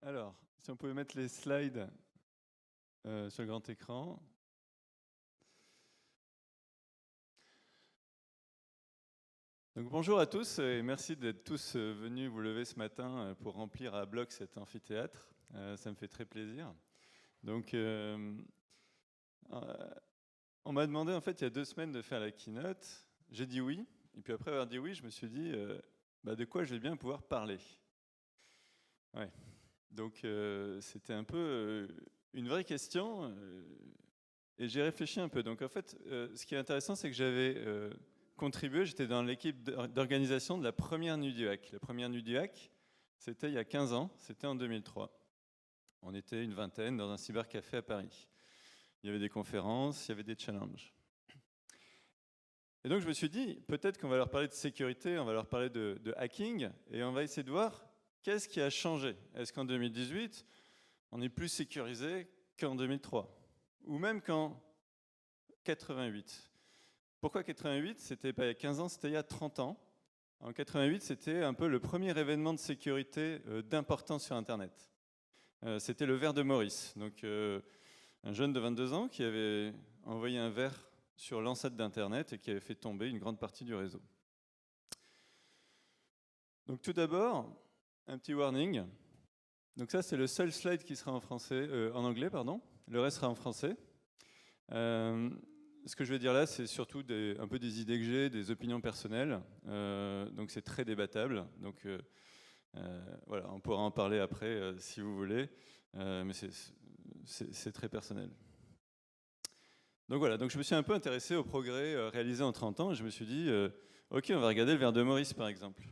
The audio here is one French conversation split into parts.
Alors, si on pouvait mettre les slides sur le grand écran. Donc, bonjour à tous et merci d'être tous venus vous lever ce matin pour remplir à bloc cet amphithéâtre. Ça me fait très plaisir. Donc, on m'a demandé en fait il y a 2 semaines de faire la keynote. J'ai dit oui. Et puis après avoir dit oui, je me suis dit de quoi je vais bien pouvoir parler. Ouais. Donc, c'était un peu une vraie question. Et j'ai réfléchi un peu. Donc en fait, ce qui est intéressant, c'est que j'avais contribué, j'étais dans l'équipe d'organisation de la première Nuit du Hack. La première Nuit du Hack, c'était il y a 15 ans, c'était en 2003. On était une vingtaine dans un cybercafé à Paris. Il y avait des conférences, il y avait des challenges. Et donc je me suis dit, peut-être qu'on va leur parler de sécurité, on va leur parler de hacking, et on va essayer de voir qu'est-ce qui a changé. Est-ce qu'en 2018, on est plus sécurisé qu'en 2003 ? Ou même qu'en 88. Pourquoi 88 ? C'était pas il y a 15 ans, c'était il y a 30 ans. En 88, c'était un peu le premier événement de sécurité d'importance sur Internet. C'était le ver de Maurice, donc un jeune de 22 ans qui avait envoyé un ver sur l'ancêtre d'Internet et qui avait fait tomber une grande partie du réseau. Donc tout d'abord, un petit warning. Donc ça, c'est le seul slide qui sera en anglais, pardon. Le reste sera en français. Ce que je vais dire là, c'est surtout un peu des idées que j'ai, des opinions personnelles. Donc c'est très débattable. Donc voilà, on pourra en parler après si vous voulez. Mais c'est très personnel. Donc voilà, donc je me suis un peu intéressé aux progrès réalisés en 30 ans. Et je me suis dit, ok, on va regarder le ver de Maurice par exemple.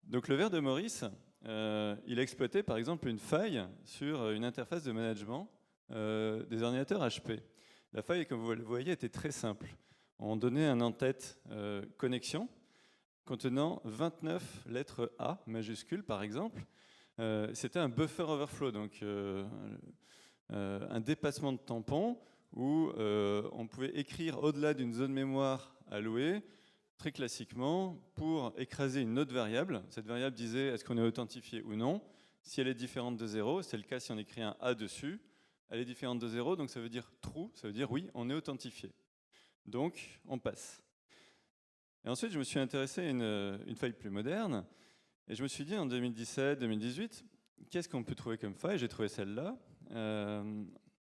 Donc le ver de Maurice, il exploitait par exemple une faille sur une interface de management des ordinateurs HP. La faille, comme vous le voyez, était très simple. On donnait un en-tête connexion contenant 29 lettres A majuscules, par exemple. C'était un buffer overflow, donc un dépassement de tampon où on pouvait écrire au-delà d'une zone mémoire allouée, très classiquement, pour écraser une autre variable. Cette variable disait est-ce qu'on est authentifié ou non. Si elle est différente de 0, c'est le cas si on écrit un A dessus, elle est différente de 0, donc ça veut dire true, ça veut dire oui, on est authentifié. Donc, on passe. Et ensuite, je me suis intéressé à une faille plus moderne, et je me suis dit en 2017, 2018, qu'est-ce qu'on peut trouver comme faille ? J'ai trouvé celle-là.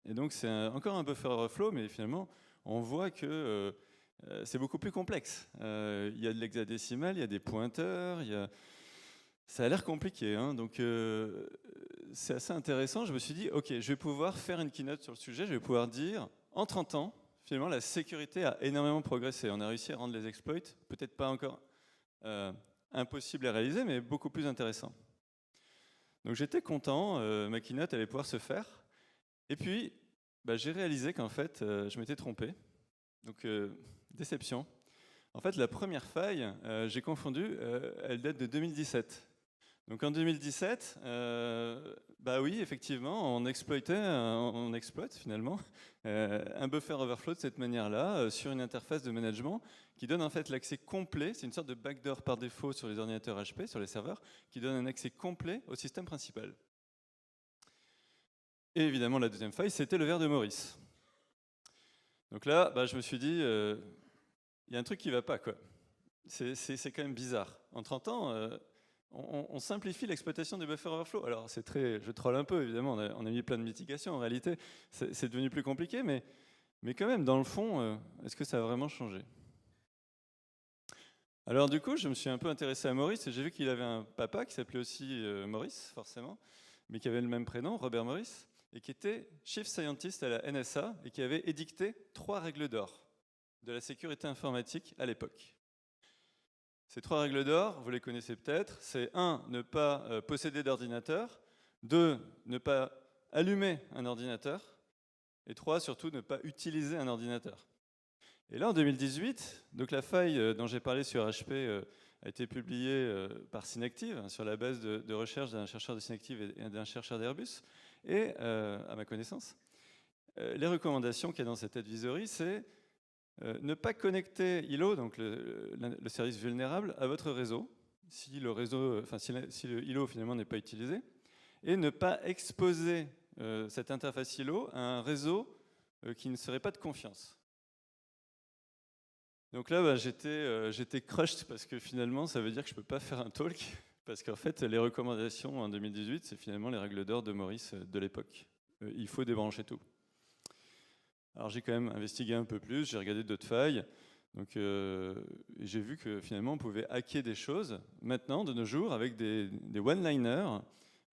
Et donc, c'est encore un buffer overflow, mais finalement, on voit que c'est beaucoup plus complexe. Il y a de l'hexadécimal, il y a des pointeurs, ça a l'air compliqué, hein, donc c'est assez intéressant. Je me suis dit, ok, je vais pouvoir faire une keynote sur le sujet, je vais pouvoir dire, en 30 ans, finalement, la sécurité a énormément progressé. On a réussi à rendre les exploits, peut-être pas encore impossibles à réaliser, mais beaucoup plus intéressants. Donc j'étais content, ma keynote allait pouvoir se faire. Et puis, j'ai réalisé qu'en fait, je m'étais trompé. Donc, déception. En fait, la première faille, j'ai confondu, elle date de 2017. Donc en 2017, oui, effectivement, on exploite finalement un buffer overflow de cette manière-là sur une interface de management qui donne en fait l'accès complet, c'est une sorte de backdoor par défaut sur les ordinateurs HP, sur les serveurs, qui donne un accès complet au système principal. Et évidemment, la deuxième faille, c'était le ver de Maurice. Donc là, je me suis dit, il y a un truc qui ne va pas, quoi. C'est quand même bizarre. En 30 ans, on simplifie l'exploitation des buffer overflow. Alors, je troll un peu, évidemment, on a mis plein de mitigations. En réalité, c'est devenu plus compliqué, mais quand même, dans le fond, est-ce que ça a vraiment changé ? Alors, du coup, je me suis un peu intéressé à Maurice, et j'ai vu qu'il avait un papa qui s'appelait aussi Maurice, forcément, mais qui avait le même prénom, Robert Maurice, et qui était Chief Scientist à la NSA, et qui avait édicté 3 règles d'or de la sécurité informatique à l'époque. Ces 3 règles d'or, vous les connaissez peut-être, c'est 1, ne pas posséder d'ordinateur, 2, ne pas allumer un ordinateur, et 3, surtout, ne pas utiliser un ordinateur. Et là, en 2018, donc la faille dont j'ai parlé sur HP a été publiée par Synactive, sur la base de recherche d'un chercheur de Synactive et d'un chercheur d'Airbus, et à ma connaissance, les recommandations qu'il y a dans cette advisory, c'est ne pas connecter ILO, donc le service vulnérable, à votre réseau, si le ILO finalement n'est pas utilisé. et ne pas exposer cette interface silo à un réseau qui ne serait pas de confiance. Donc là, bah, j'étais crushed parce que finalement, ça veut dire que je ne peux pas faire un talk parce qu'en fait, les recommandations en 2018, c'est finalement les règles d'or de Maurice de l'époque. Il faut débrancher tout. Alors j'ai quand même investigué un peu plus, j'ai regardé d'autres failles. Donc j'ai vu que finalement, on pouvait hacker des choses maintenant, de nos jours, avec des one-liners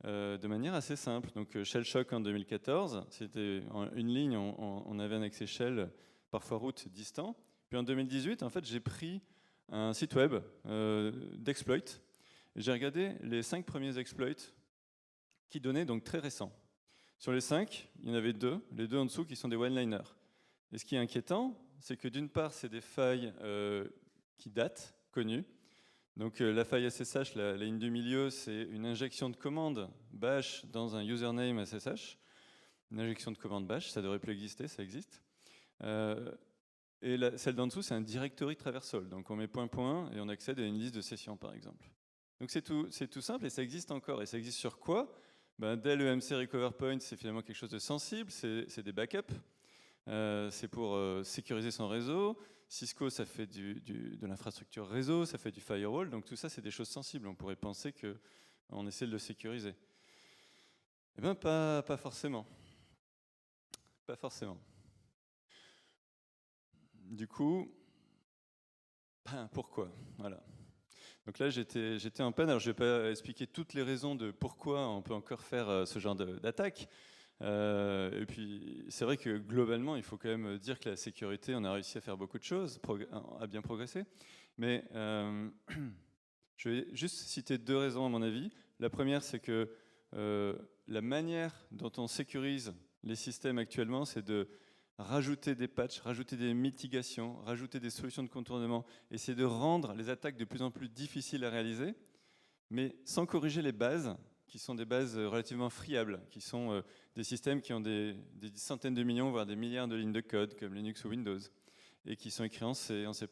de manière assez simple. Donc Shell Shock en 2014, c'était en une ligne, on avait un accès Shell, parfois route distant. Puis en 2018, en fait, j'ai pris un site web d'exploits. J'ai regardé les 5 premiers exploits qui donnaient, donc très récents. Sur les 5, il y en avait 2, les 2 en dessous qui sont des one-liners. Et ce qui est inquiétant, c'est que d'une part, c'est des failles qui datent, connues. Donc la faille SSH, la ligne du milieu, c'est une injection de commande bash dans un username SSH. Une injection de commande bash, ça devrait plus exister, ça existe. Et celle d'en dessous, c'est un directory traversal. Donc on met point et on accède à une liste de sessions, par exemple. Donc c'est tout simple et ça existe encore. Et ça existe sur quoi? Dell EMC Recover Point, c'est finalement quelque chose de sensible, c'est des backups. C'est pour sécuriser son réseau. Cisco, ça fait de l'infrastructure réseau, ça fait du firewall. Donc tout ça, c'est des choses sensibles. On pourrait penser qu'on essaie de le sécuriser. Eh bien, pas forcément. Pas forcément. Du coup, pourquoi? Voilà. Donc là, j'étais en panne. Alors, je ne vais pas expliquer toutes les raisons de pourquoi on peut encore faire ce genre d'attaque. Et puis, c'est vrai que globalement, il faut quand même dire que la sécurité, on a réussi à faire beaucoup de choses, à bien progresser. Mais je vais juste citer 2 raisons, à mon avis. La première, c'est que la manière dont on sécurise les systèmes actuellement, c'est de rajouter des patchs, rajouter des mitigations, rajouter des solutions de contournement, essayer de rendre les attaques de plus en plus difficiles à réaliser, mais sans corriger les bases, qui sont des bases relativement friables, qui sont des systèmes qui ont des centaines de millions, voire des milliards de lignes de code, comme Linux ou Windows, et qui sont écrits en C, en C++,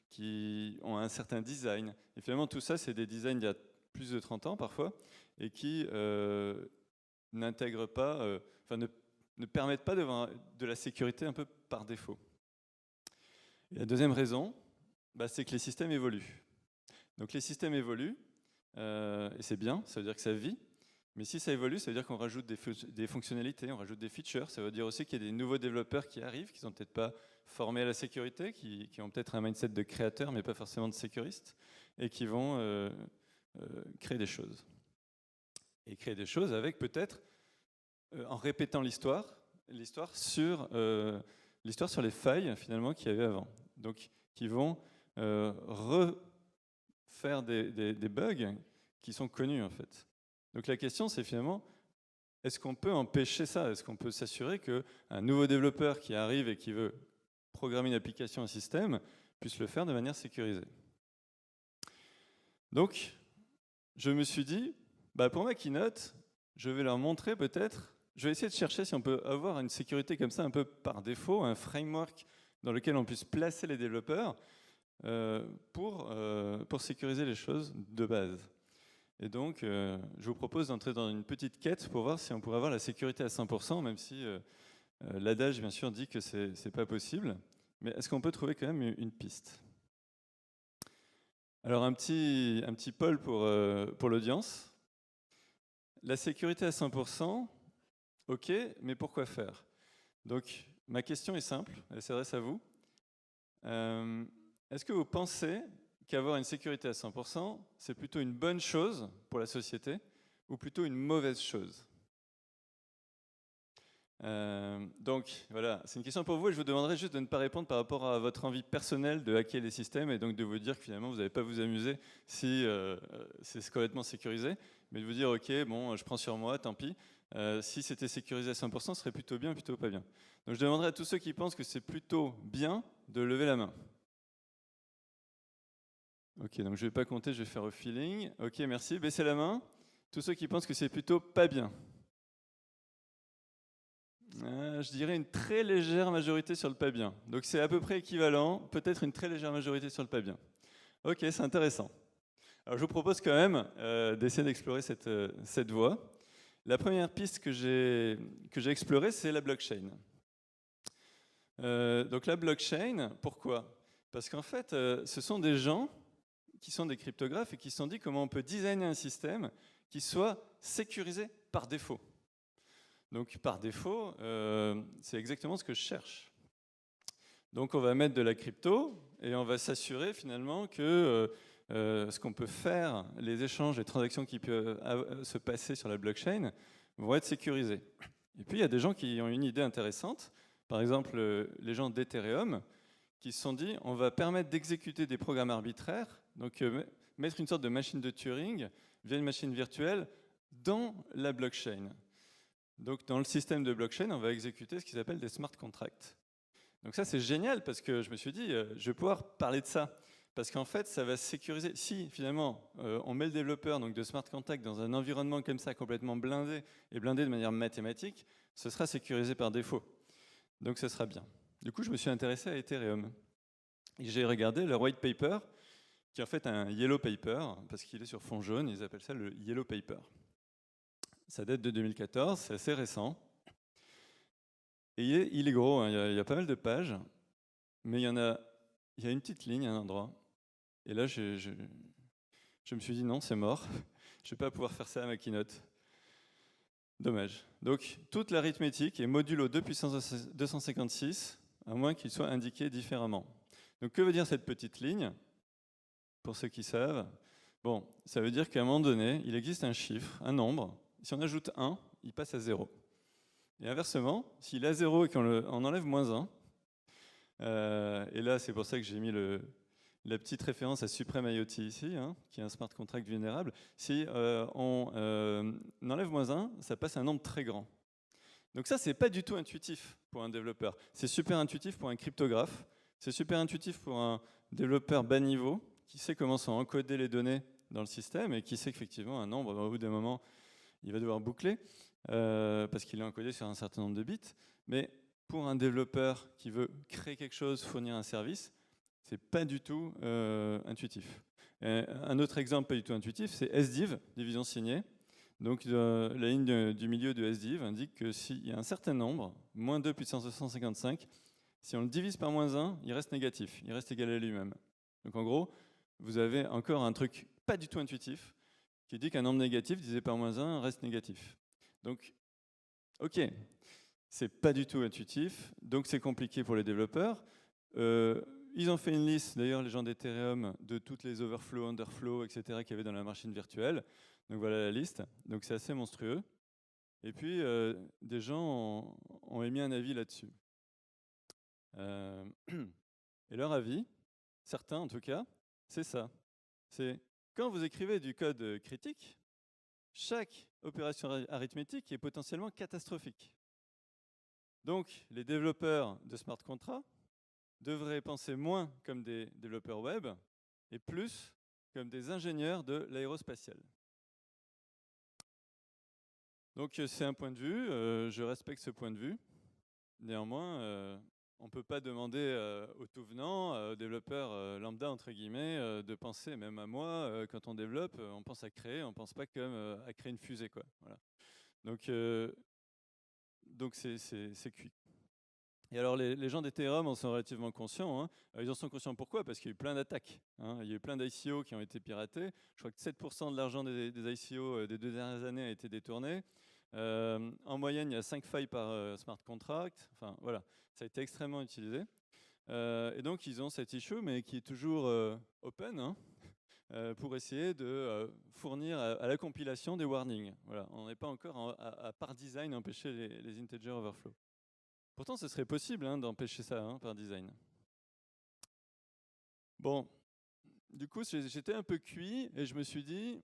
qui ont un certain design. Et finalement, tout ça, c'est des designs d'il y a plus de 30 ans, parfois, et qui n'intègrent pas, ne permettent pas de la sécurité un peu par défaut. Et la deuxième raison, c'est que les systèmes évoluent. Donc les systèmes évoluent, et c'est bien, ça veut dire que ça vit, mais si ça évolue, ça veut dire qu'on rajoute des fonctionnalités, on rajoute des features, ça veut dire aussi qu'il y a des nouveaux développeurs qui arrivent, qui ne sont peut-être pas formés à la sécurité, qui ont peut-être un mindset de créateur, mais pas forcément de sécuriste, et qui vont créer des choses. Et créer des choses avec peut-être, en répétant l'histoire sur les failles finalement qu'il y avait avant. Donc qui vont refaire des bugs qui sont connus en fait. Donc la question c'est finalement, est-ce qu'on peut empêcher ça? Est-ce qu'on peut s'assurer qu'un nouveau développeur qui arrive et qui veut programmer une application, un système, puisse le faire de manière sécurisée? Donc je me suis dit, pour ma keynote, je vais leur montrer peut-être. Je vais essayer de chercher si on peut avoir une sécurité comme ça un peu par défaut, un framework dans lequel on puisse placer les développeurs pour sécuriser les choses de base. Et donc, je vous propose d'entrer dans une petite quête pour voir si on pourrait avoir la sécurité à 100%, même si l'adage, bien sûr, dit que c'est pas possible. Mais est-ce qu'on peut trouver quand même une piste? Alors, un petit poll pour l'audience. La sécurité à 100%, ok, mais pourquoi faire? Donc, ma question est simple, elle s'adresse à vous. Est-ce que vous pensez qu'avoir une sécurité à 100%, c'est plutôt une bonne chose pour la société ou plutôt une mauvaise chose? Donc, voilà, c'est une question pour vous et je vous demanderai juste de ne pas répondre par rapport à votre envie personnelle de hacker les systèmes et donc de vous dire que finalement, vous n'allez pas vous amuser si c'est complètement sécurisé, mais de vous dire, ok, bon, je prends sur moi, tant pis. Si c'était sécurisé à 100%, ce serait plutôt bien, plutôt pas bien. Donc je demanderai à tous ceux qui pensent que c'est plutôt bien de lever la main. Ok, donc je ne vais pas compter, je vais faire au feeling. Ok, merci, baissez la main. Tous ceux qui pensent que c'est plutôt pas bien. Je dirais une très légère majorité sur le pas bien. Donc c'est à peu près équivalent, peut-être une très légère majorité sur le pas bien. Ok, c'est intéressant. Alors je vous propose quand même d'essayer d'explorer cette voie. La première piste que j'ai explorée, c'est la blockchain. Donc la blockchain, pourquoi? Parce qu'en fait, ce sont des gens qui sont des cryptographes et qui se sont dit comment on peut designer un système qui soit sécurisé par défaut. Donc par défaut, c'est exactement ce que je cherche. Donc on va mettre de la crypto et on va s'assurer finalement que ce qu'on peut faire, les échanges, les transactions qui peuvent se passer sur la blockchain vont être sécurisées. Et puis il y a des gens qui ont une idée intéressante, par exemple les gens d'Ethereum, qui se sont dit on va permettre d'exécuter des programmes arbitraires, donc mettre une sorte de machine de Turing via une machine virtuelle dans la blockchain. Donc dans le système de blockchain, on va exécuter ce qu'ils appellent des smart contracts. Donc ça c'est génial parce que je me suis dit je vais pouvoir parler de ça. Parce qu'en fait ça va sécuriser. Si finalement on met le développeur donc, de smart contracts dans un environnement comme ça complètement blindé et blindé de manière mathématique, ce sera sécurisé par défaut. Donc ce sera bien. Du coup je me suis intéressé à Ethereum. Et j'ai regardé leur white paper qui est en fait un yellow paper parce qu'il est sur fond jaune, ils appellent ça le yellow paper. Ça date de 2014, c'est assez récent. Et il est gros, hein, il y a pas mal de pages, mais il y a une petite ligne à un endroit. Et là, je me suis dit non, c'est mort, je ne vais pas pouvoir faire ça à ma keynote. Dommage. Donc, toute l'arithmétique est modulo 2 puissance 256, à moins qu'il soit indiqué différemment. Donc, que veut dire cette petite ligne? Pour ceux qui savent, bon, ça veut dire qu'à un moment donné, il existe un chiffre, un nombre. Si on ajoute 1, il passe à 0. Et inversement, s'il est à 0 et qu'on enlève -1, et là c'est pour ça que j'ai mis la petite référence à Supreme IoT ici, hein, qui est un smart contract vulnérable, si on enlève -1, ça passe à un nombre très grand. Donc ça, c'est pas du tout intuitif pour un développeur. C'est super intuitif pour un cryptographe, c'est super intuitif pour un développeur bas niveau, qui sait comment sont encodées les données dans le système et qui sait qu'effectivement un nombre, au bout d'un moment, il va devoir boucler parce qu'il est encodé sur un certain nombre de bits. Mais pour un développeur qui veut créer quelque chose, fournir un service, c'est pas du tout intuitif. Un autre exemple pas du tout intuitif, c'est SDIV, division signée. Donc la ligne du milieu de SDIV indique que s'il y a un certain nombre, -2 puissance 255, si on le divise par -1, il reste négatif, il reste égal à lui-même. Donc en gros, vous avez encore un truc pas du tout intuitif qui dit qu'un nombre négatif divisé par -1 reste négatif. Donc, ok, c'est pas du tout intuitif, donc c'est compliqué pour les développeurs. Ils ont fait une liste, d'ailleurs les gens d'Ethereum, de toutes les overflows, underflows, etc. qu'il y avait dans la machine virtuelle. Donc voilà la liste, donc c'est assez monstrueux. Et puis, des gens ont émis un avis là-dessus. Et leur avis, certains en tout cas, c'est ça. C'est quand vous écrivez du code critique, chaque opération arithmétique est potentiellement catastrophique. Donc, les développeurs de smart contracts devraient penser moins comme des développeurs web et plus comme des ingénieurs de l'aérospatiale. Donc, c'est un point de vue, je respecte ce point de vue. Néanmoins, on ne peut pas demander aux tout venants, aux développeurs lambda, entre guillemets, de penser, même à moi, quand on développe, on pense à créer, on ne pense pas comme à créer une fusée, quoi. Voilà. Donc c'est cuit. Et alors les gens d'Ethereum en sont relativement conscients. Hein. Ils en sont conscients pourquoi? Parce qu'il y a eu plein d'attaques. Hein. Il y a eu plein d'ICO qui ont été piratés. Je crois que 7% de l'argent des ICO des 2 dernières années a été détourné. En moyenne, il y a 5 failles par smart contract. Enfin voilà, ça a été extrêmement utilisé. Et donc ils ont cet issue, mais qui est toujours open, hein, pour essayer de fournir à la compilation des warnings. Voilà, on n'est pas encore à par design empêcher les integer overflow. Pourtant, ce serait possible hein, d'empêcher ça hein, par design. Bon, du coup, j'étais un peu cuit et je me suis dit,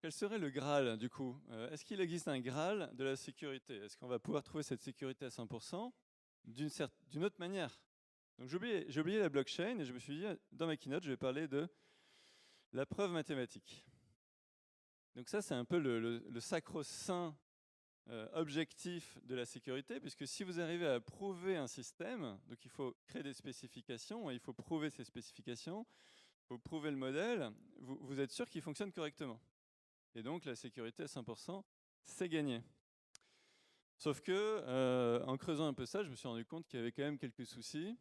quel serait le Graal du coup? Est-ce qu'il existe un Graal de la sécurité? Est-ce qu'on va pouvoir trouver cette sécurité à 100% d'une autre manière? Donc j'ai oublié la blockchain et je me suis dit, dans ma keynote, je vais parler de la preuve mathématique. Donc ça, c'est un peu le sacro-saint objectif de la sécurité, puisque si vous arrivez à prouver un système, donc il faut créer des spécifications, et il faut prouver ces spécifications, il faut prouver le modèle, vous êtes sûr qu'il fonctionne correctement. Et donc la sécurité à 100%, c'est gagné. Sauf que, en creusant un peu ça, je me suis rendu compte qu'il y avait quand même quelques soucis.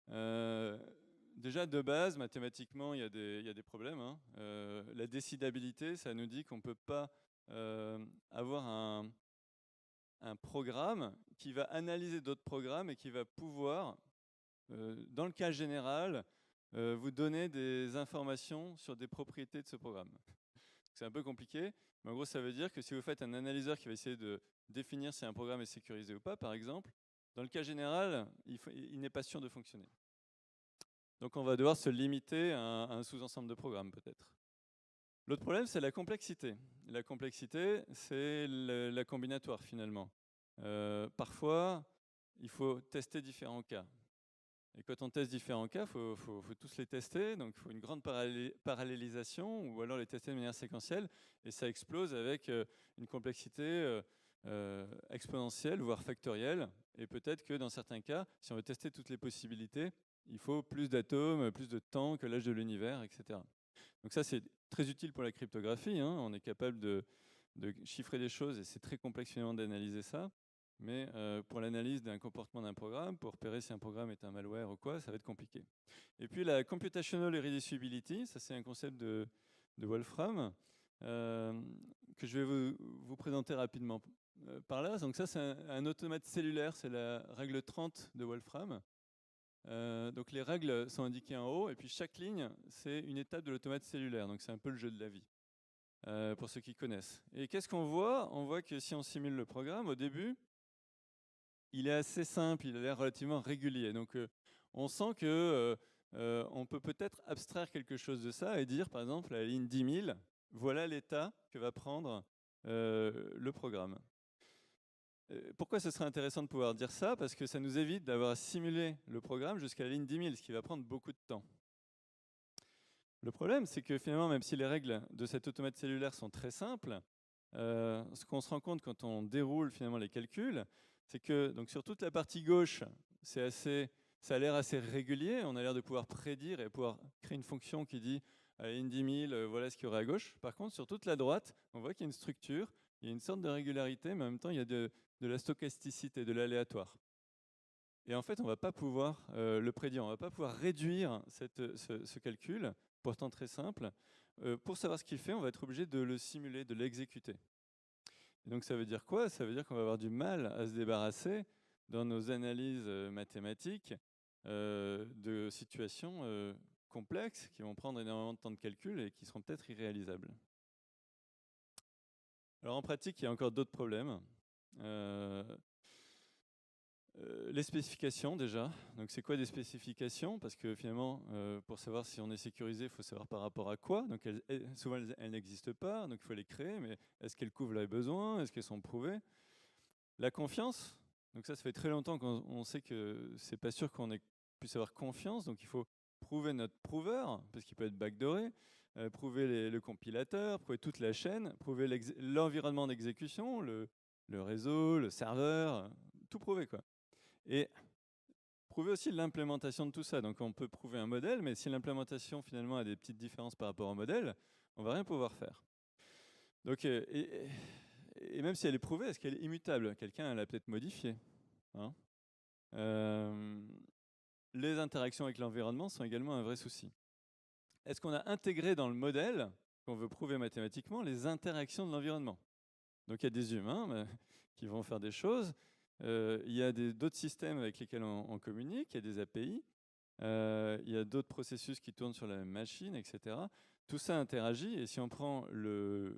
Déjà, de base, mathématiquement, il y a des problèmes, hein. La décidabilité, ça nous dit qu'on ne peut pas avoir un programme qui va analyser d'autres programmes et qui va pouvoir, dans le cas général, vous donner des informations sur des propriétés de ce programme. C'est un peu compliqué, mais en gros, ça veut dire que si vous faites un analyseur qui va essayer de définir si un programme est sécurisé ou pas, par exemple, dans le cas général, il n'est pas sûr de fonctionner. Donc on va devoir se limiter à un sous-ensemble de programmes, peut-être. L'autre problème, c'est la complexité. La complexité, c'est la combinatoire, finalement. Parfois, il faut tester différents cas. Et quand on teste différents cas, il faut tous les tester. Donc, il faut une grande parallélisation ou alors les tester de manière séquentielle. Et ça explose avec une complexité exponentielle, voire factorielle. Et peut-être que dans certains cas, si on veut tester toutes les possibilités, il faut plus d'atomes, plus de temps que l'âge de l'univers, etc. Donc ça, c'est très utile pour la cryptographie, hein. On est capable de chiffrer des choses et c'est très complexe finalement d'analyser ça. Mais pour l'analyse d'un comportement d'un programme, pour repérer si un programme est un malware ou quoi, ça va être compliqué. Et puis la computational irreducibility, ça c'est un concept de Wolfram que je vais vous présenter rapidement par là. Donc ça c'est un automate cellulaire, c'est la règle 30 de Wolfram. Donc les règles sont indiquées en haut et puis chaque ligne c'est une étape de l'automate cellulaire. Donc c'est un peu le jeu de la vie pour ceux qui connaissent. Et qu'est-ce qu'on voit? On voit que si on simule le programme au début, il est assez simple, il a l'air relativement régulier. Donc on sent que on peut peut-être abstraire quelque chose de ça et dire par exemple à la ligne 10 000, voilà l'état que va prendre le programme. Pourquoi ce serait intéressant de pouvoir dire ça? Parce que ça nous évite d'avoir à simuler le programme jusqu'à la ligne 10 000, ce qui va prendre beaucoup de temps. Le problème, c'est que finalement, même si les règles de cet automate cellulaire sont très simples, ce qu'on se rend compte quand on déroule finalement les calculs, c'est que donc, sur toute la partie gauche, ça a l'air assez régulier, on a l'air de pouvoir prédire et pouvoir créer une fonction qui dit à la ligne 10 000, voilà ce qu'il y aurait à gauche. Par contre, sur toute la droite, on voit qu'il y a une structure, il y a une sorte de régularité, mais en même temps, il y a de la stochasticité, de l'aléatoire. Et en fait, on ne va pas pouvoir le prédire, on ne va pas pouvoir réduire ce calcul, pourtant très simple. Pour savoir ce qu'il fait, on va être obligé de le simuler, de l'exécuter. Et donc ça veut dire quoi? Ça veut dire qu'on va avoir du mal à se débarrasser dans nos analyses mathématiques de situations complexes qui vont prendre énormément de temps de calcul et qui seront peut-être irréalisables. Alors en pratique, il y a encore d'autres problèmes. Les spécifications déjà. Donc c'est quoi des spécifications? Parce que finalement, pour savoir si on est sécurisé, il faut savoir par rapport à quoi. Donc souvent elles n'existent pas, donc il faut les créer, mais est-ce qu'elles couvrent les besoins? Est-ce qu'elles sont prouvées? La confiance. Donc ça fait très longtemps qu'on sait que c'est pas sûr qu'on puisse avoir confiance, donc il faut prouver notre prouveur, parce qu'il peut être backdooré, prouver le compilateur, prouver toute la chaîne, prouver l'environnement d'exécution, le réseau, le serveur, tout prouver quoi. Et prouver aussi l'implémentation de tout ça. Donc on peut prouver un modèle, mais si l'implémentation finalement a des petites différences par rapport au modèle, on va rien pouvoir faire. Donc, et même si elle est prouvée, est-ce qu'elle est immutable? Quelqu'un l'a peut-être modifiée, hein. Les interactions avec l'environnement sont également un vrai souci. Est-ce qu'on a intégré dans le modèle, qu'on veut prouver mathématiquement, les interactions de l'environnement? Donc il y a des humains qui vont faire des choses. Il y a d'autres systèmes avec lesquels on communique, il y a des API, il y a d'autres processus qui tournent sur la même machine, etc. Tout ça interagit, et si on prend le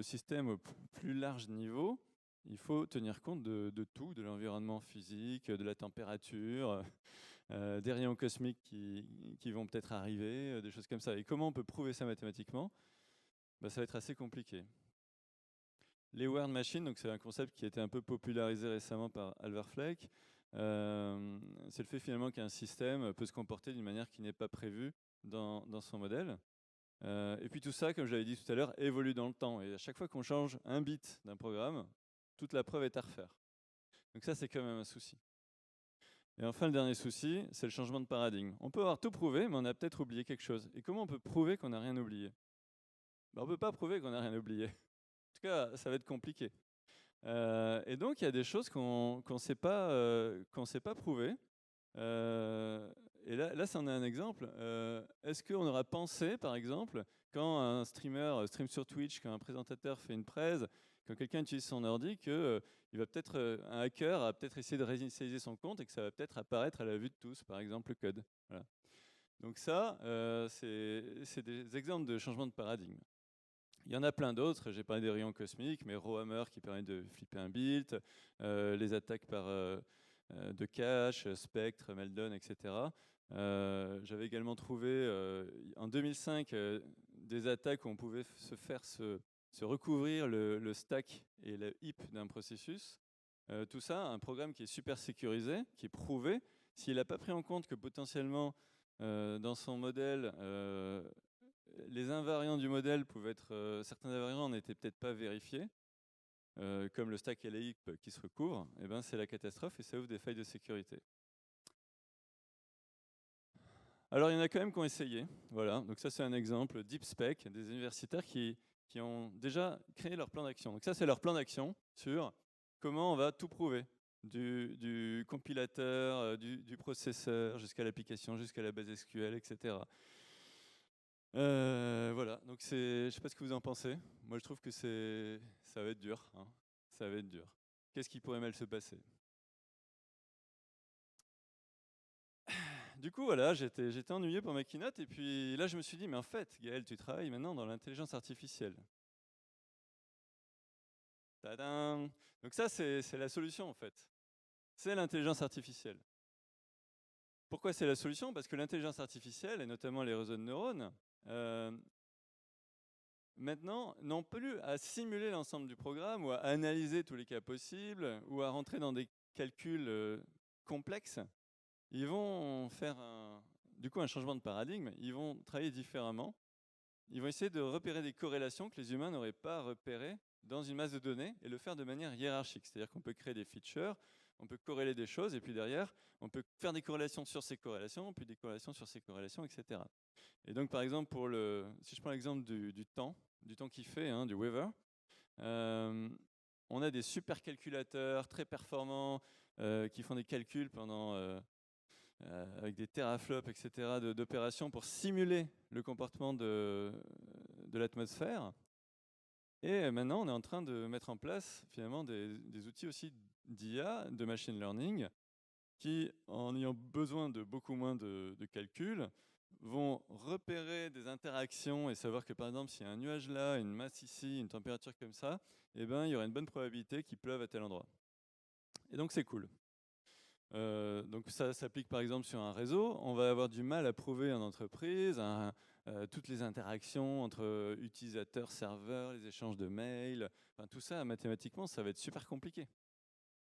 système au plus large niveau, il faut tenir compte de tout, de l'environnement physique, de la température, des rayons cosmiques qui vont peut-être arriver, des choses comme ça. Et comment on peut prouver ça mathématiquement? Ça va être assez compliqué. Les Word Machines, donc c'est un concept qui a été un peu popularisé récemment par Halvor Fleck. C'est le fait finalement qu'un système peut se comporter d'une manière qui n'est pas prévue dans son modèle. Et puis tout ça, comme je l'avais dit tout à l'heure, évolue dans le temps. Et à chaque fois qu'on change un bit d'un programme, toute la preuve est à refaire. Donc ça, c'est quand même un souci. Et enfin, le dernier souci, c'est le changement de paradigme. On peut avoir tout prouvé, mais on a peut-être oublié quelque chose. Et comment on peut prouver qu'on n'a rien oublié? On ne peut pas prouver qu'on n'a rien oublié. En tout cas, ça va être compliqué. Et donc, il y a des choses qu'on ne sait pas prouver. Et là, c'en est un exemple. Est-ce qu'on aura pensé, par exemple, quand un streamer stream sur Twitch, quand un présentateur fait une presse, quand quelqu'un utilise son ordi, que il va peut-être, un hacker a peut-être essayé de réinitialiser son compte et que ça va peut-être apparaître à la vue de tous, par exemple, le code. Voilà. Donc ça, c'est des exemples de changement de paradigme. Il y en a plein d'autres, j'ai parlé des rayons cosmiques, mais Rowhammer qui permet de flipper un build, les attaques de cache, Spectre, Meldon, etc. J'avais également trouvé en 2005 des attaques où on pouvait se recouvrir le stack et le heap d'un processus. Tout ça, un programme qui est super sécurisé, qui est prouvé. S'il n'a pas pris en compte que potentiellement dans son modèle, les invariants du modèle pouvaient être, certains invariants n'étaient peut-être pas vérifiés, comme le stack et les heap qui se recouvrent, et ben c'est la catastrophe et ça ouvre des failles de sécurité. Alors il y en a quand même qui ont essayé, voilà. Donc ça c'est un exemple, DeepSpec, des universitaires qui ont déjà créé leur plan d'action. Donc ça c'est leur plan d'action sur comment on va tout prouver, du compilateur, du processeur, jusqu'à l'application, jusqu'à la base SQL, etc. Voilà, donc je ne sais pas ce que vous en pensez. Moi, je trouve que ça va être dur. Hein. Ça va être dur. Qu'est-ce qui pourrait mal se passer? Du coup, voilà, j'étais ennuyé pour ma keynote. Et puis là, je me suis dit, mais en fait, Gaël, tu travailles maintenant dans l'intelligence artificielle. Tadam! Donc ça, c'est la solution, en fait. C'est l'intelligence artificielle. Pourquoi c'est la solution? Parce que l'intelligence artificielle, et notamment les réseaux de neurones, euh, maintenant, n'ont plus à simuler l'ensemble du programme ou à analyser tous les cas possibles ou à rentrer dans des calculs complexes. Ils vont faire du coup un changement de paradigme. Ils vont travailler différemment. Ils vont essayer de repérer des corrélations que les humains n'auraient pas repérées dans une masse de données et le faire de manière hiérarchique. C'est-à-dire qu'on peut créer des features, on peut corréler des choses et puis derrière, on peut faire des corrélations sur ces corrélations, puis des corrélations sur ces corrélations, etc. Et donc, par exemple, si je prends l'exemple du temps qui fait, hein, du Weaver, on a des supercalculateurs très performants qui font des calculs avec des teraflops, etc., d'opérations pour simuler le comportement de l'atmosphère. Et maintenant, on est en train de mettre en place finalement des outils aussi d'IA, de machine learning, qui, en ayant besoin de beaucoup moins de calculs, vont repérer des interactions et savoir que, par exemple, s'il y a un nuage là, une masse ici, une température comme ça, eh ben, il y aura une bonne probabilité qu'il pleuve à tel endroit. Et donc, c'est cool. Donc, ça s'applique, par exemple, sur un réseau. On va avoir du mal à prouver en entreprise toutes les interactions entre utilisateurs, serveurs, les échanges de mails. Enfin, tout ça, mathématiquement, ça va être super compliqué.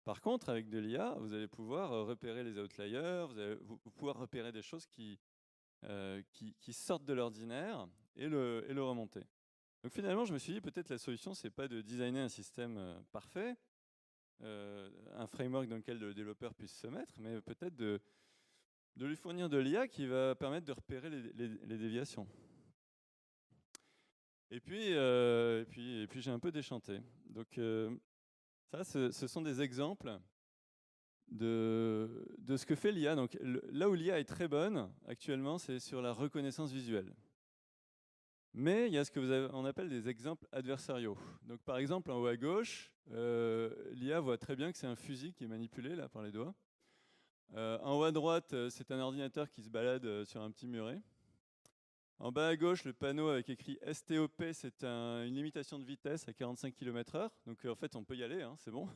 Par contre, avec de l'IA, vous allez pouvoir repérer les outliers, vous allez pouvoir repérer des choses qui sortent de l'ordinaire et le remonter. Donc finalement, je me suis dit, peut-être la solution, c'est pas de designer un système parfait, un framework dans lequel le développeur puisse se mettre, mais peut-être de lui fournir de l'IA qui va permettre de repérer les déviations. Et puis j'ai un peu déchanté. Donc ça, ce sont des exemples de ce que fait l'IA. Donc là où l'IA est très bonne actuellement, c'est sur la reconnaissance visuelle. Mais il y a ce que on appelle des exemples adversariaux. Donc par exemple, en haut à gauche, l'IA voit très bien que c'est un fusil qui est manipulé là par les doigts. En haut à droite, c'est un ordinateur qui se balade sur un petit muret. En bas à gauche, le panneau avec écrit STOP, c'est une limitation de vitesse à 45 km/h. Donc en fait, on peut y aller, hein, c'est bon.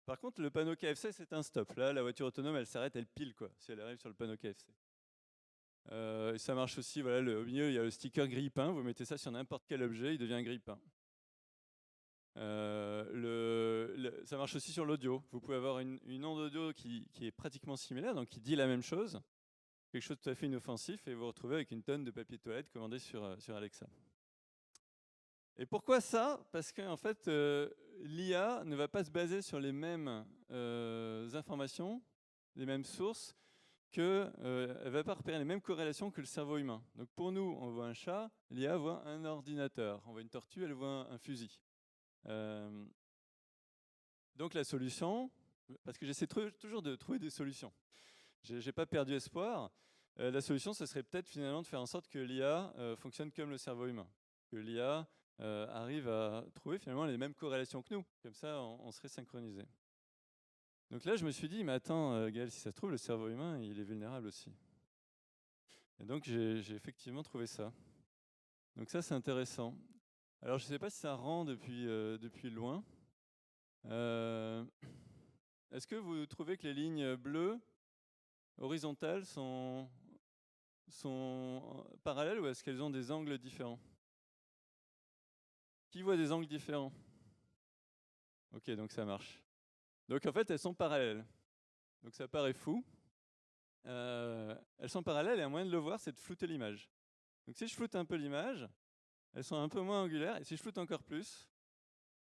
Par contre, le panneau KFC, c'est un stop. Là, la voiture autonome, elle s'arrête, elle pile, quoi, si elle arrive sur le panneau KFC. Et ça marche aussi, voilà, au milieu, il y a le sticker grille-pain. Vous mettez ça sur n'importe quel objet, il devient grille-pain. Ça marche aussi sur l'audio. Vous pouvez avoir une onde audio qui est pratiquement similaire, donc qui dit la même chose, quelque chose de tout à fait inoffensif, et vous vous retrouvez avec une tonne de papier de toilette commandé sur Alexa. Et pourquoi ça? Parce qu'en fait, l'IA ne va pas se baser sur les mêmes informations, les mêmes sources, elle ne va pas repérer les mêmes corrélations que le cerveau humain. Donc pour nous, on voit un chat, l'IA voit un ordinateur. On voit une tortue, elle voit un fusil. Donc la solution, parce que j'essaie toujours de trouver des solutions, je n'ai pas perdu espoir, la solution, ce serait peut-être finalement de faire en sorte que l'IA fonctionne comme le cerveau humain, que l'IA arrive à trouver finalement les mêmes corrélations que nous, comme ça on serait synchronisé. Donc là je me suis dit, mais attends Gaël, si ça se trouve le cerveau humain il est vulnérable aussi. Et donc j'ai effectivement trouvé ça. Donc ça c'est intéressant. Alors je ne sais pas si ça rend depuis loin. Est-ce que vous trouvez que les lignes bleues horizontales sont parallèles ou est-ce qu'elles ont des angles différents? Qui voit des angles différents? Ok, donc ça marche. Donc en fait, elles sont parallèles. Donc ça paraît fou. Elles sont parallèles et un moyen de le voir, c'est de flouter l'image. Donc si je floute un peu l'image, elles sont un peu moins angulaires. Et si je floute encore plus,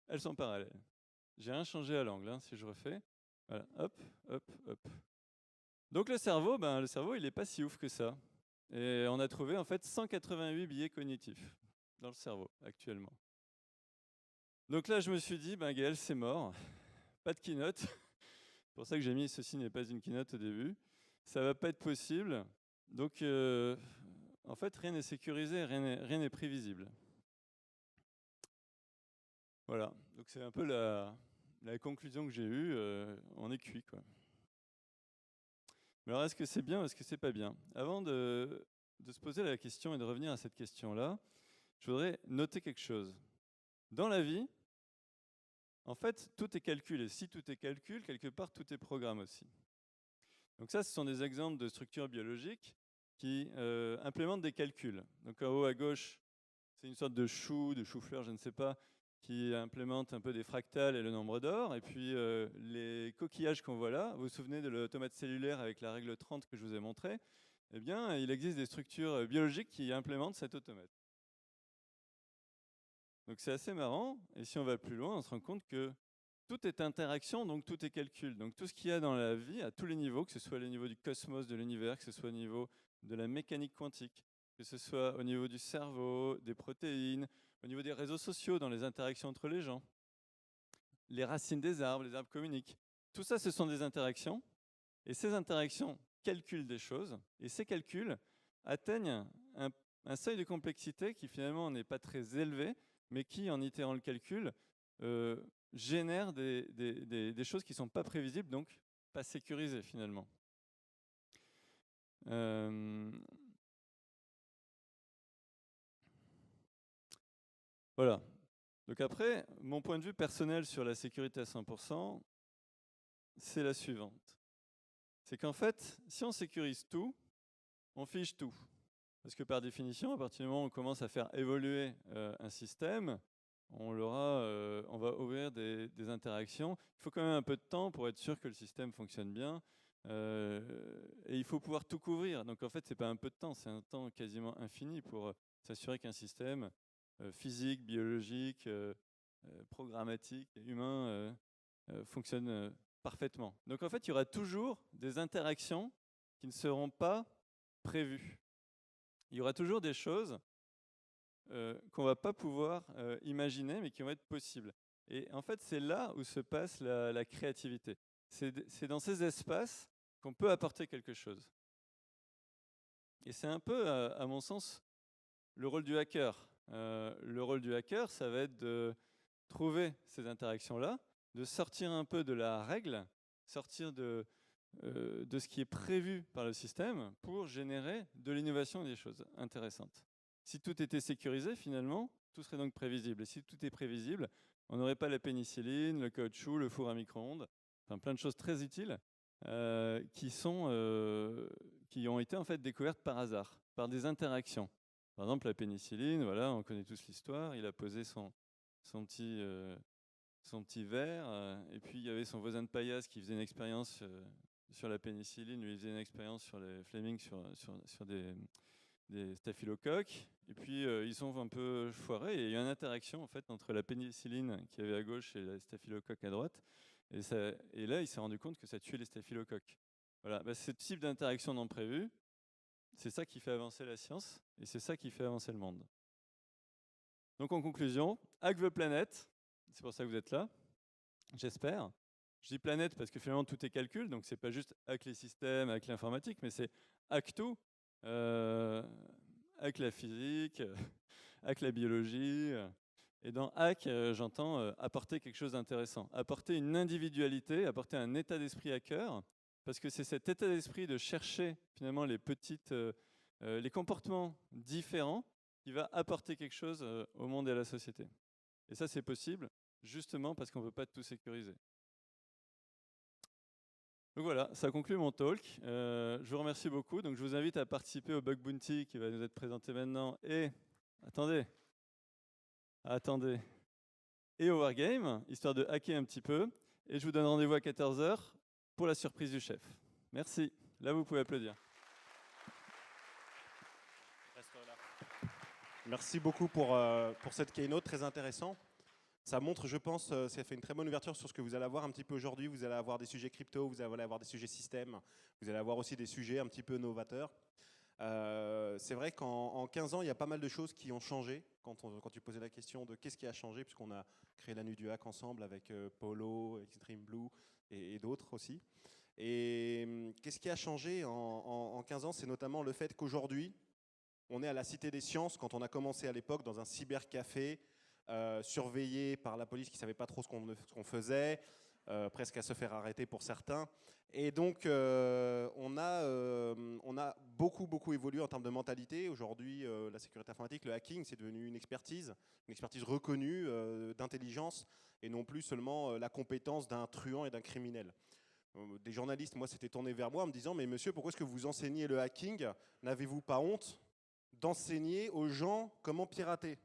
elles sont parallèles. J'ai rien changé à l'angle, hein, si je refais. Voilà, hop, hop, hop. Donc le cerveau, il n'est pas si ouf que ça. Et on a trouvé en fait 188 biais cognitifs dans le cerveau actuellement. Donc là, je me suis dit, Gaël, c'est mort. Pas de keynote. C'est pour ça que j'ai mis ceci n'est pas une keynote au début. Ça va pas être possible. Donc, en fait, rien n'est sécurisé, rien n'est prévisible. Voilà. Donc c'est un peu la conclusion que j'ai eue. On est cuit, quoi. Mais alors, est-ce que c'est bien ou est-ce que c'est pas bien? Avant de se poser la question et de revenir à cette question-là, je voudrais noter quelque chose. Dans la vie, en fait, tout est calcul. Et si tout est calcul, quelque part, tout est programme aussi. Donc ça, ce sont des exemples de structures biologiques qui implémentent des calculs. Donc en haut à gauche, c'est une sorte de chou-fleur, je ne sais pas, qui implémente un peu des fractales et le nombre d'or. Et puis les coquillages qu'on voit là, vous vous souvenez de l'automate cellulaire avec la règle 30 que je vous ai montré? Eh bien, il existe des structures biologiques qui implémentent cet automate. Donc c'est assez marrant. Et si on va plus loin, on se rend compte que tout est interaction, donc tout est calcul. Donc tout ce qu'il y a dans la vie, à tous les niveaux, que ce soit au niveau du cosmos, de l'univers, que ce soit au niveau de la mécanique quantique, que ce soit au niveau du cerveau, des protéines, au niveau des réseaux sociaux, dans les interactions entre les gens, les racines des arbres, les arbres communiquent. Tout ça, ce sont des interactions. Et ces interactions calculent des choses. Et ces calculs atteignent un seuil de complexité qui finalement n'est pas très élevé, mais qui, en itérant le calcul, génère des choses qui ne sont pas prévisibles, donc pas sécurisées finalement. Voilà. Donc après, mon point de vue personnel sur la sécurité à 100%, c'est la suivante. C'est qu'en fait, si on sécurise tout, on fiche tout. Parce que par définition, à partir du moment où on commence à faire évoluer un système, on va ouvrir des interactions. Il faut quand même un peu de temps pour être sûr que le système fonctionne bien. Et il faut pouvoir tout couvrir. Donc en fait, ce n'est pas un peu de temps, c'est un temps quasiment infini pour s'assurer qu'un système physique, biologique, programmatique et humain fonctionne parfaitement. Donc en fait, il y aura toujours des interactions qui ne seront pas prévues. Il y aura toujours des choses qu'on ne va pas pouvoir imaginer, mais qui vont être possibles. Et en fait, c'est là où se passe la créativité. C'est dans ces espaces qu'on peut apporter quelque chose. Et c'est un peu, à mon sens, le rôle du hacker. Le rôle du hacker, ça va être de trouver ces interactions-là, de sortir un peu de la règle, sortir de ce qui est prévu par le système pour générer de l'innovation et des choses intéressantes. Si tout était sécurisé, finalement, tout serait donc prévisible. Et si tout est prévisible, on n'aurait pas la pénicilline, le caoutchouc, le four à micro-ondes, enfin plein de choses très utiles qui ont été en fait découvertes par hasard, par des interactions. Par exemple, la pénicilline, voilà, on connaît tous l'histoire. Il a posé son petit verre, et puis il y avait son voisin de paillasse qui faisait une expérience sur la pénicilline, lui il faisait une expérience sur les Fleming, sur des staphylocoques, et puis ils sont un peu foirés, et il y a une interaction en fait entre la pénicilline qui avait à gauche et la staphylocoque à droite, et là il s'est rendu compte que ça tuait les staphylocoques. Voilà, ce type d'interaction non prévue, c'est ça qui fait avancer la science, et c'est ça qui fait avancer le monde. Donc en conclusion, Hack the Planet, c'est pour ça que vous êtes là. j'espère. Je dis planète parce que finalement tout est calcul, donc c'est pas juste hack les systèmes, hack l'informatique, mais c'est hack tout, hack la physique, hack la biologie. Et dans hack, j'entends apporter quelque chose d'intéressant, apporter une individualité, apporter un état d'esprit hacker, parce que c'est cet état d'esprit de chercher finalement les comportements différents qui va apporter quelque chose au monde et à la société. Et ça, c'est possible justement parce qu'on ne peut pas tout sécuriser. Donc voilà, ça conclut mon talk. Je vous remercie beaucoup. Donc je vous invite à participer au Bug Bounty qui va nous être présenté maintenant. Et attendez, et au Wargame, histoire de hacker un petit peu. Et je vous donne rendez-vous à 14 h pour la surprise du chef. Merci. Là, vous pouvez applaudir. Merci beaucoup pour cette keynote, très intéressant. Ça montre, je pense, ça fait une très bonne ouverture sur ce que vous allez avoir un petit peu aujourd'hui. Vous allez avoir des sujets crypto, vous allez avoir des sujets système, vous allez avoir aussi des sujets un petit peu novateurs. C'est vrai qu'en 15 ans, il y a pas mal de choses qui ont changé. Quand tu posais la question de qu'est-ce qui a changé, puisqu'on a créé la nuit du hack ensemble avec Polo, Extreme Blue et d'autres aussi. Et qu'est-ce qui a changé en 15 ans? C'est notamment le fait qu'aujourd'hui, on est à la Cité des Sciences, quand on a commencé à l'époque dans un cybercafé, surveillé par la police qui ne savait pas trop ce qu'on faisait, presque à se faire arrêter pour certains. Et donc, on a beaucoup évolué en termes de mentalité. Aujourd'hui, la sécurité informatique, le hacking, c'est devenu une expertise reconnue d'intelligence, et non plus seulement la compétence d'un truand et d'un criminel. Des journalistes, moi, s'étaient tournés vers moi en me disant « Mais monsieur, pourquoi est-ce que vous enseignez le hacking? N'avez-vous pas honte d'enseigner aux gens comment pirater ?»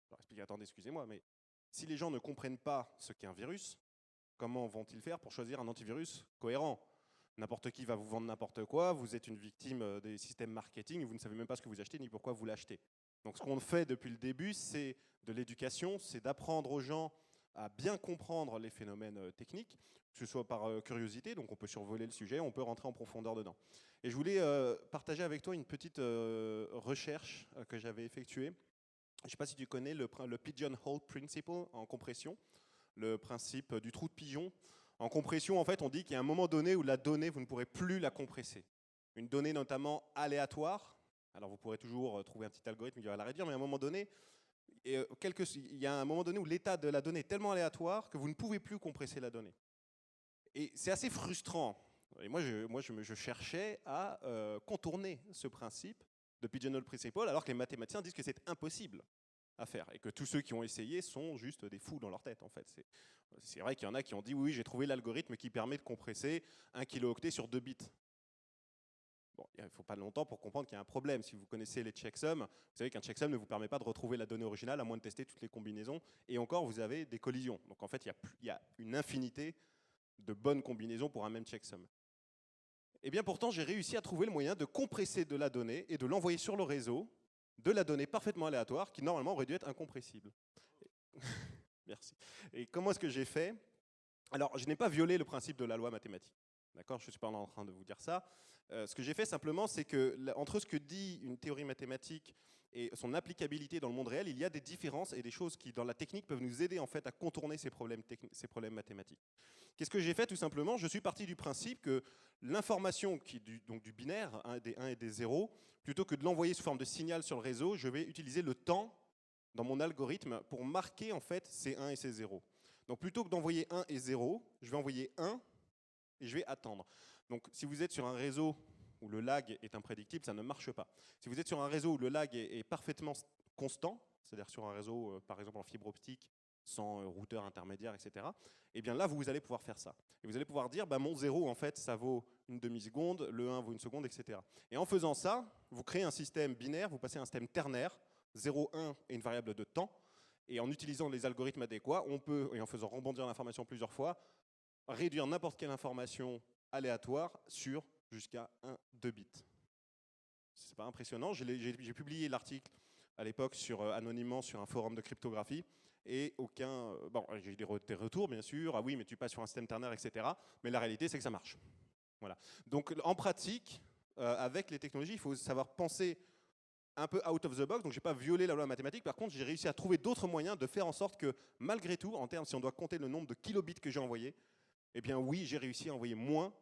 Je leur explique, attendez, excusez-moi, mais si les gens ne comprennent pas ce qu'est un virus, comment vont-ils faire pour choisir un antivirus cohérent? N'importe qui va vous vendre n'importe quoi, vous êtes une victime des systèmes marketing, vous ne savez même pas ce que vous achetez ni pourquoi vous l'achetez. Donc ce qu'on fait depuis le début, c'est de l'éducation, c'est d'apprendre aux gens à bien comprendre les phénomènes techniques, que ce soit par curiosité, donc on peut survoler le sujet, on peut rentrer en profondeur dedans. Et je voulais partager avec toi une petite recherche que j'avais effectuée. Je ne sais pas si tu connais le pigeonhole principle en compression, le principe du trou de pigeon. En compression, en fait, on dit qu'il y a un moment donné où la donnée, vous ne pourrez plus la compresser. Une donnée notamment aléatoire. Alors vous pourrez toujours trouver un petit algorithme qui va la réduire, mais à un moment donné, il y a un moment donné où l'état de la donnée est tellement aléatoire que vous ne pouvez plus compresser la donnée. Et c'est assez frustrant. Et moi, je cherchais à contourner ce principe de pigeonhole principle, alors que les mathématiciens disent que c'est impossible à faire et que tous ceux qui ont essayé sont juste des fous dans leur tête, en fait. C'est vrai qu'il y en a qui ont dit oui, j'ai trouvé l'algorithme qui permet de compresser 1 kilooctet sur 2 bits. Bon, il ne faut pas longtemps pour comprendre qu'il y a un problème. Si vous connaissez les checksums, vous savez qu'un checksum ne vous permet pas de retrouver la donnée originale à moins de tester toutes les combinaisons. Et encore, vous avez des collisions. Donc en fait, il y a une infinité de bonnes combinaisons pour un même checksum. Et bien pourtant, j'ai réussi à trouver le moyen de compresser de la donnée et de l'envoyer sur le réseau, de la donnée parfaitement aléatoire qui normalement aurait dû être incompressible. Merci. Et comment est-ce que j'ai fait? Alors, je n'ai pas violé le principe de la loi mathématique. D'accord? Je ne suis pas en train de vous dire ça. Ce que j'ai fait simplement, c'est que entre ce que dit une théorie mathématique et son applicabilité dans le monde réel, il y a des différences et des choses qui, dans la technique, peuvent nous aider en fait à contourner ces problèmes mathématiques. Qu'est-ce que j'ai fait? Tout simplement, je suis parti du principe que l'information qui donc du binaire, des 1 et des 0, plutôt que de l'envoyer sous forme de signal sur le réseau, je vais utiliser le temps dans mon algorithme pour marquer en fait ces 1 et ces 0. Donc plutôt que d'envoyer 1 et 0, je vais envoyer 1 et je vais attendre. Donc si vous êtes sur un réseau où le lag est imprédictible, ça ne marche pas. Si vous êtes sur un réseau où le lag est parfaitement constant, c'est-à-dire sur un réseau par exemple en fibre optique, sans routeur intermédiaire, etc., et bien là, vous allez pouvoir faire ça. Et vous allez pouvoir dire, bah, mon 0, en fait, ça vaut une demi-seconde, le 1 vaut une seconde, etc. Et en faisant ça, vous créez un système binaire, vous passez à un système ternaire, 0, 1 et une variable de temps, et en utilisant les algorithmes adéquats, on peut, et en faisant rebondir l'information plusieurs fois, réduire n'importe quelle information aléatoire sur jusqu'à 2 bits. C'est pas impressionnant. J'ai publié l'article à l'époque anonymement sur un forum de cryptographie et aucun... Bon, j'ai eu des retours, bien sûr. Ah oui, mais tu passes sur un système ternaire, etc. Mais la réalité, c'est que ça marche. Voilà. Donc, en pratique, avec les technologies, il faut savoir penser un peu out of the box, donc j'ai pas violé la loi mathématique. Par contre, j'ai réussi à trouver d'autres moyens de faire en sorte que, malgré tout, en termes, si on doit compter le nombre de kilobits que j'ai envoyé, eh bien oui, j'ai réussi à envoyer moins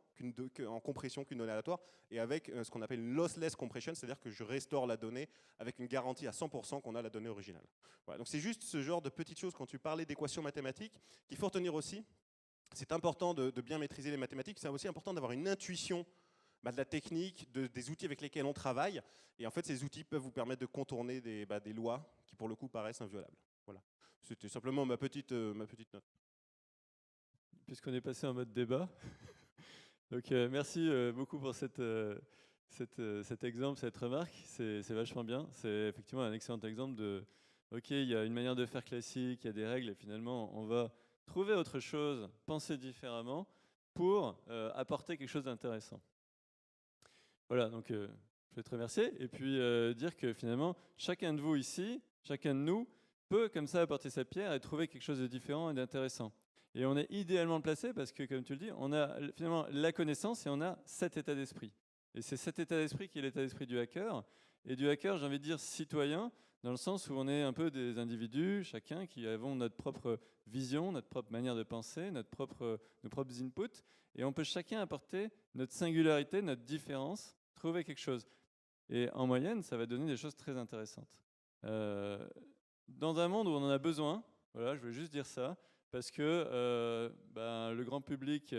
en compression qu'une donnée aléatoire, et avec ce qu'on appelle une lossless compression, c'est-à-dire que je restaure la donnée avec une garantie à 100% qu'on a la donnée originale. Voilà, donc c'est juste ce genre de petites choses, quand tu parlais d'équations mathématiques, qu'il faut retenir aussi. C'est important de bien maîtriser les mathématiques, c'est aussi important d'avoir une intuition de la technique, des outils avec lesquels on travaille. Et en fait, ces outils peuvent vous permettre de contourner des lois qui, pour le coup, paraissent inviolables. Voilà. C'était simplement ma petite note. Puisqu'on est passé en mode débat. Donc, merci beaucoup pour cet exemple, cette remarque. C'est vachement bien. C'est effectivement un excellent exemple de OK, il y a une manière de faire classique, il y a des règles, et finalement, on va trouver autre chose, penser différemment pour apporter quelque chose d'intéressant. Voilà, donc je vais te remercier et puis dire que finalement, chacun de vous ici, chacun de nous, peut comme ça apporter sa pierre et trouver quelque chose de différent et d'intéressant. Et on est idéalement placé parce que, comme tu le dis, on a finalement la connaissance et on a cet état d'esprit. Et c'est cet état d'esprit qui est l'état d'esprit du hacker. Et du hacker, j'ai envie de dire citoyen, dans le sens où on est un peu des individus, chacun, qui avons notre propre vision, notre propre manière de penser, nos propres inputs. Et on peut chacun apporter notre singularité, notre différence, trouver quelque chose. Et en moyenne, ça va donner des choses très intéressantes. Dans un monde où on en a besoin, voilà, je veux juste dire ça, parce que le grand public,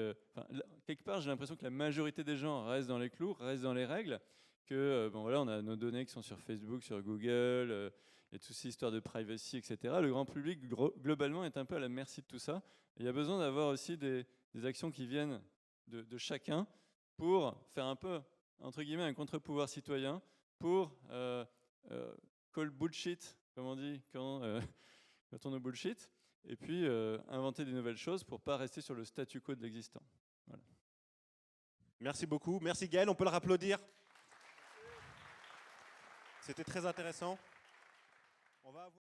quelque part, j'ai l'impression que la majorité des gens restent dans les clous, restent dans les règles, que voilà, on a nos données qui sont sur Facebook, sur Google, et toutes ces histoires de privacy, etc. Le grand public, globalement, est un peu à la merci de tout ça. Et il y a besoin d'avoir aussi des actions qui viennent de chacun pour faire un peu, entre guillemets, un contre-pouvoir citoyen, pour call bullshit, comme on dit, quand on est bullshit, et puis inventer des nouvelles choses pour ne pas rester sur le statu quo de l'existant. Voilà. Merci beaucoup. Merci Gaël, on peut le applaudir. C'était très intéressant. On va avoir...